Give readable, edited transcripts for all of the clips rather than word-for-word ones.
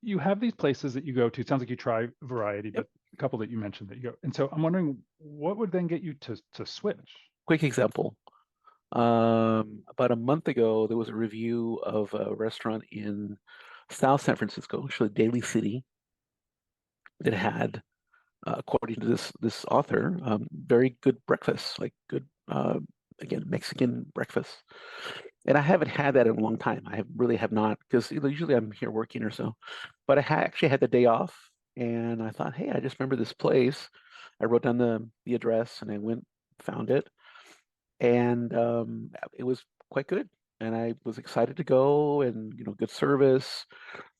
you have these places that you go to. It sounds like you try variety, Yep. but a couple that you mentioned that you go. And so I'm wondering what would then get you to switch? Quick example. About a month ago, there was a review of a restaurant in South San Francisco, actually Daly City, that had, according to this author, very good breakfast, like good, again, Mexican breakfast. And I haven't had that in a long time. Really have not, because usually I'm here working or so. But I actually had the day off, and I thought, hey, I just remember this place. I wrote down the address, and I went, found it, and it was quite good. And I was excited to go, and good service.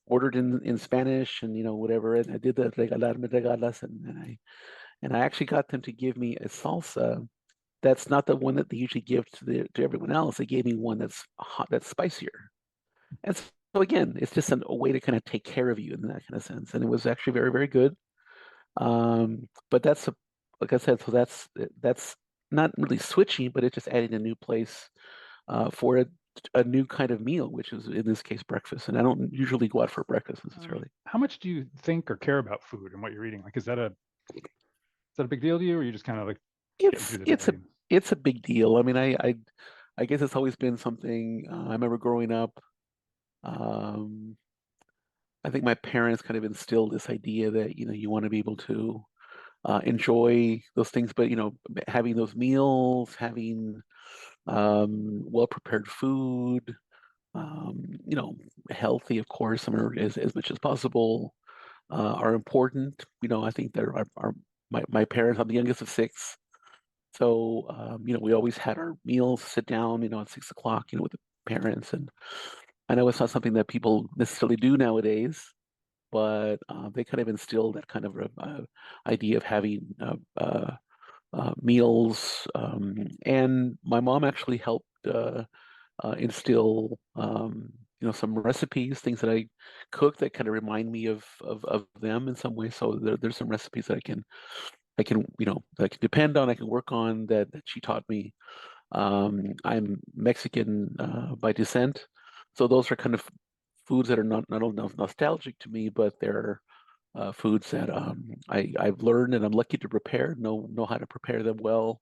Ordered in Spanish, and whatever, and I did the regalarme regalas, and I actually got them to give me a salsa that's not the one that they usually give to everyone else. They gave me one that's hot, that's spicier. And so again, it's just a way to kind of take care of you in that kind of sense. And it was actually very, very good. But like I said, so that's not really switching, but it's just adding a new place for a new kind of meal, which is in this case breakfast. And I don't usually go out for breakfast necessarily. How much do you think or care about food and what you're eating? Like, is that a big deal to you, or are you just kind of like getting It's through the it's day? a it's a big deal. I mean, I guess it's always been something. I remember growing up. Um, I think my parents kind of instilled this idea that you want to be able to enjoy those things, but having those meals, having well prepared food, healthy, of course, as much as possible, are important. I think that my parents. I'm the youngest of six. So, we always had our meals, sit down, at 6 o'clock, with the parents. And I know it's not something that people necessarily do nowadays, but they kind of instilled that kind of idea of having meals. And my mom actually helped instill, some recipes, things that I cook that kind of remind me of them in some way. So there's some recipes that that I can depend on, I can work on that she taught me. I'm Mexican by descent, so those are kind of foods that are not only nostalgic to me, but they're foods that I've learned and I'm lucky to prepare, know how to prepare them well.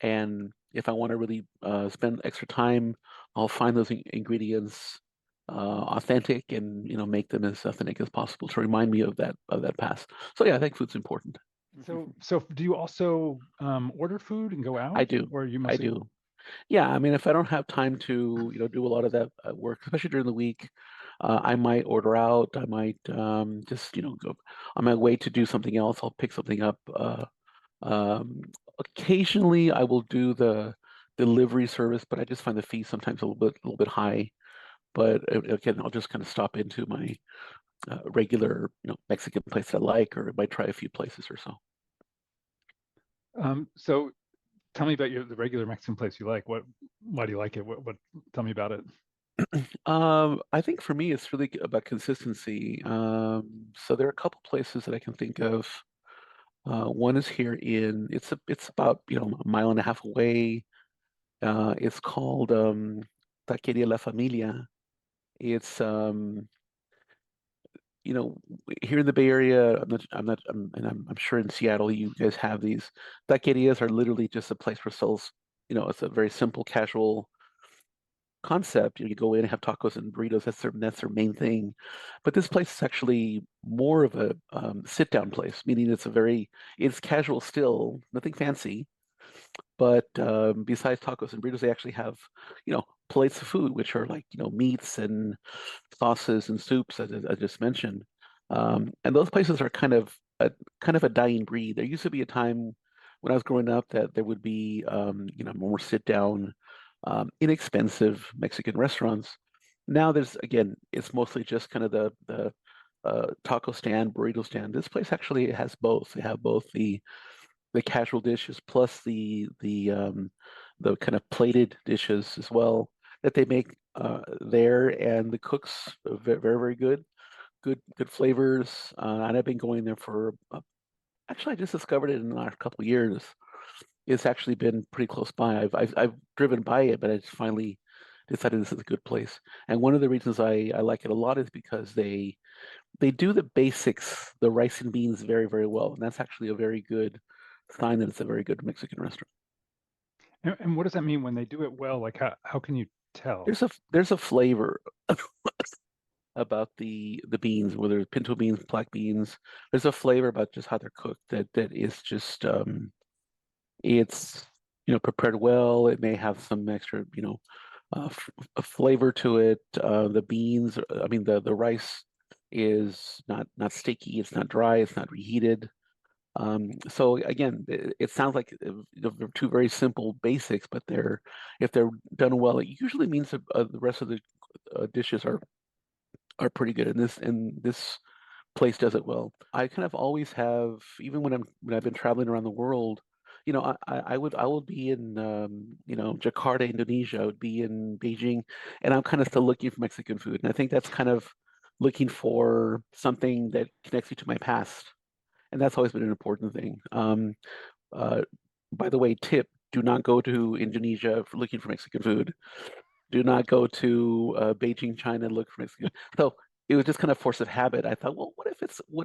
And if I want to really spend extra time, I'll find those ingredients authentic and make them as authentic as possible to remind me of that past. So yeah, I think food's important. So do you also order food and go I out, do. or are you I mostly? do. Yeah, I mean, if I don't have time to, do a lot of that work, especially during the week, I might order out. I might just, go on my way to do something else. I'll pick something up. Um, Occasionally, I will do the delivery service, but I just find the fee sometimes a little bit high. But again, I'll just kind of stop into my regular, Mexican place that I like, or I might try a few places or so. So tell me about the regular Mexican place you like. Why do you like it? Tell me about it. I think for me, it's really about consistency. So there are a couple places that I can think of. One is here it's about, a mile and a half away. It's called Taqueria La Familia. It's you know, here in the Bay Area, and I'm sure in Seattle you guys have these. Taquerias are literally just a place where sells, it's a very simple, casual concept. You go in and have tacos and burritos. That's their main thing. But this place is actually more of a sit down place, meaning it's casual still, nothing fancy. But besides tacos and burritos, they actually have, plates of food, which are like, meats and sauces and soups, as I just mentioned. And those places are kind of a dying breed. There used to be a time when I was growing up that there would be, more sit down, inexpensive Mexican restaurants. Now again, it's mostly just kind of the taco stand, burrito stand. This place actually has both. They have both the casual dishes plus the kind of plated dishes as well that they make there, and the cooks are very, very, very good flavors. And I've been going there for actually I just discovered it in the last couple of years. It's actually been pretty close by. I've driven by it, but I just finally decided this is a good place. And one of the reasons I like it a lot is because they do the basics, the rice and beans, very, very well. And that's actually a very good sign that it's a very good Mexican restaurant. And what does that mean when they do it well? Like how can you tell? There's a flavor about the beans, whether it's pinto beans, black beans. There's a flavor about just how they're cooked that is just it's prepared well. It may have some extra a flavor to it. The beans, I mean the rice is not sticky. It's not dry. It's not reheated. So again, it sounds like they're two very simple basics, but if they're done well, it usually means that the rest of the dishes are pretty good. And this place does it well. I kind of always have, even when I've been traveling around the world, I will be in Jakarta, Indonesia. I would be in Beijing, and I'm kind of still looking for Mexican food. And I think that's kind of looking for something that connects you to my past, and that's always been an important thing. By the way, tip: do not go to Indonesia looking for Mexican food. Do not go to Beijing, China, look for Mexican. So it was just kind of force of habit. I thought, well, what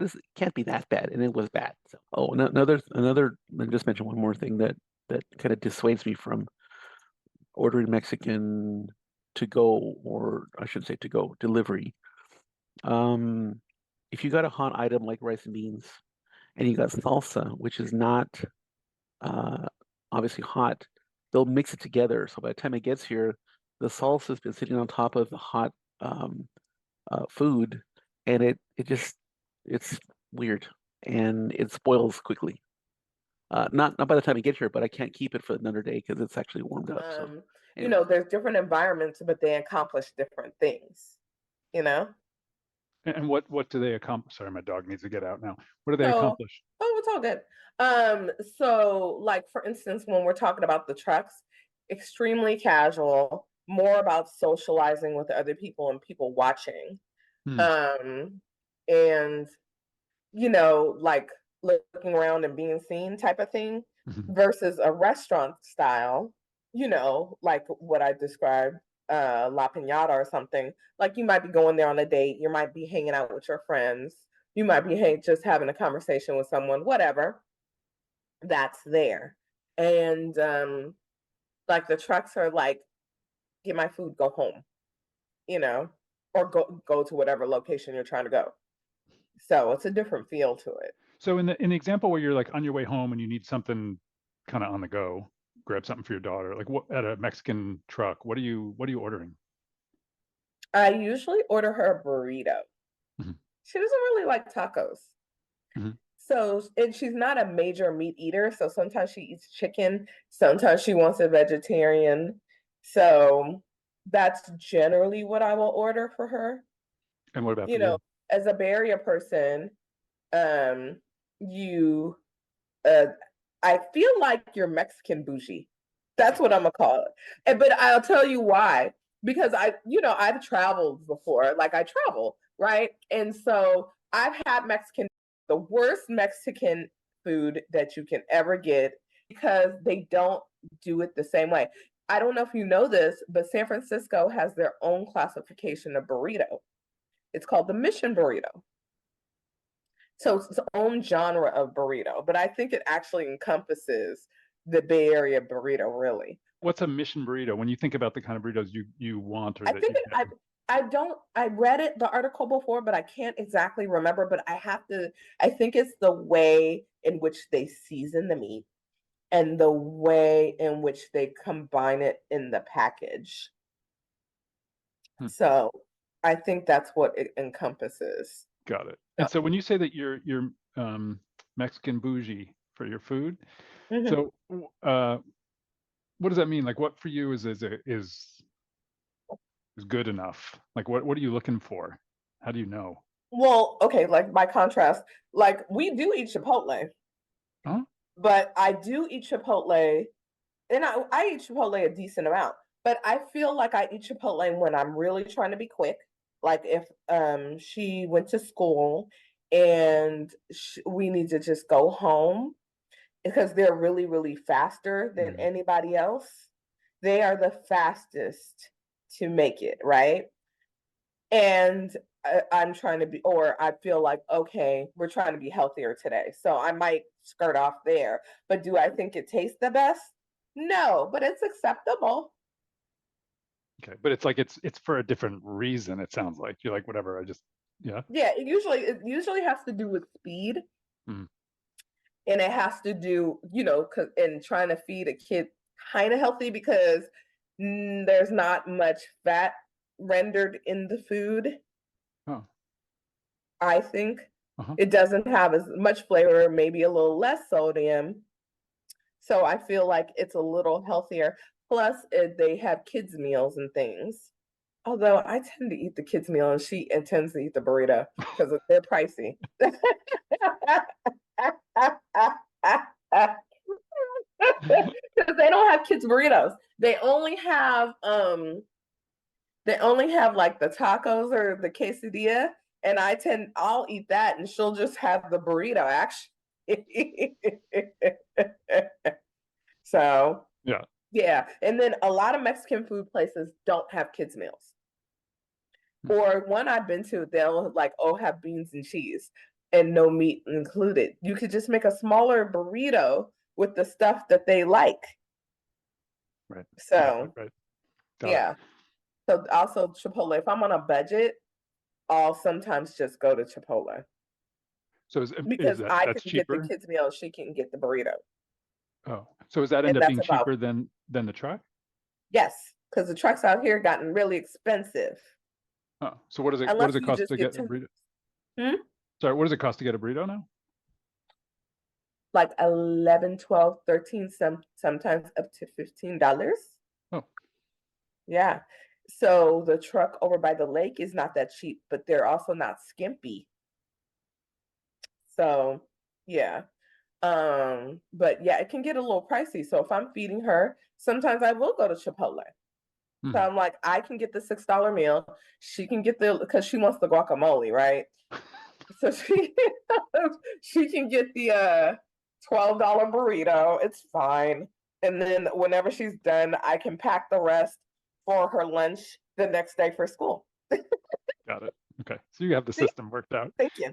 is it? Can't be that bad, and it was bad. So, another. Let me just mention one more thing that kind of dissuades me from ordering Mexican to go, or I should say to go delivery. If you got a hot item like rice and beans, and you got salsa, which is not uh, obviously hot, they'll mix it together. So by the time it gets here, the salsa has been sitting on top of the hot food, and it's weird, and it spoils quickly. Not by the time you get here, but I can't keep it for another day because it's actually warmed up. So anyway. There's different environments, but they accomplish different things. And what do they accomplish? Sorry, my dog needs to get out now. What do they So, accomplish? it's all good. So like for instance, when we're talking about the trucks, extremely casual, more about socializing with other people and people watching. And like looking around and being seen type of thing versus a restaurant style, like what I described, La Piñata or something. Like you might be going there on a date, you might be hanging out with your friends, you might be just having a conversation with someone, whatever, that's there. And like the trucks are like, get my food, go home, or go to whatever location you're trying to go. So it's a different feel to it. So in the example where you're like on your way home and you need something kind of on the go, grab something for your daughter, like what at a Mexican truck, what are you ordering? I usually order her a burrito. She doesn't really like tacos. So, and she's not a major meat eater. So sometimes she eats chicken. Sometimes she wants a vegetarian. So that's generally what I will order for her. And what about for you? As a Bay Area person, I feel like you're Mexican bougie. That's what I'm gonna call it. But I'll tell you why. Because I've traveled before. Like I travel, right? And so I've had the worst Mexican food that you can ever get because they don't do it the same way. I don't know if you know this, but San Francisco has their own classification of burrito. It's called the Mission Burrito. So it's its own genre of burrito, but I think it actually encompasses the Bay Area burrito, really. What's a Mission burrito? When you think about the kind of burritos you want, or I read the article before, but I can't exactly remember. But I think it's the way in which they season the meat and the way in which they combine it in the package. So I think that's what it encompasses. Got it. And so when you say that you're Mexican bougie for your food, so what does that mean? Like, what for you is good enough? Like, what are you looking for? How do you know? Well, okay, like by contrast, like we do eat Chipotle, but I do eat Chipotle, and I eat Chipotle a decent amount. But I feel like I eat Chipotle when I'm really trying to be quick. Like if she went to school and we need to just go home because they're really, really faster than anybody else. They are the fastest to make it, right? And I'm trying to be, or I feel like, okay, we're trying to be healthier today. So I might skirt off there. But do I think it tastes the best? No, but it's acceptable. Okay, but it's like it's for a different reason. It sounds like you're like whatever. Yeah. Yeah, it usually has to do with speed, Mm. and it has to do, and trying to feed a kid kind of healthy because there's not much fat rendered in the food. Oh. I think Uh-huh. it doesn't have as much flavor, maybe a little less sodium. So I feel like it's a little healthier. Plus, they have kids meals and things. Although I tend to eat the kids meal and she intends to eat the burrito because they're pricey. Because they don't have kids burritos. They only have like the tacos or the quesadilla, and I'll eat that and she'll just have the burrito actually. So yeah. And then a lot of Mexican food places don't have kids meals. Or one I've been to, they'll like, have beans and cheese and no meat included. You could just make a smaller burrito with the stuff that they like. Right. So right. Yeah. So also Chipotle. If I'm on a budget, I'll sometimes just go to Chipotle. So because I can cheaper? Get the kids meal, she can get the burrito. Oh, so does that end up being cheaper than the truck? Yes, because the trucks out here gotten really expensive. Oh, so what does it cost to get a burrito? Sorry, what does it cost to get a burrito now? Like 11, 12, 13, sometimes up to $15. Oh. Yeah. So the truck over by the lake is not that cheap, but they're also not skimpy. So yeah. But yeah, it can get a little pricey. So if I'm feeding her, sometimes I will go to Chipotle. So I'm like, I can get the $6 meal. She can get because she wants the guacamole, right? So she can get the $12 burrito. It's fine. And then whenever she's done, I can pack the rest for her lunch the next day for school. Got it. Okay. So you have the system worked out. Thank you.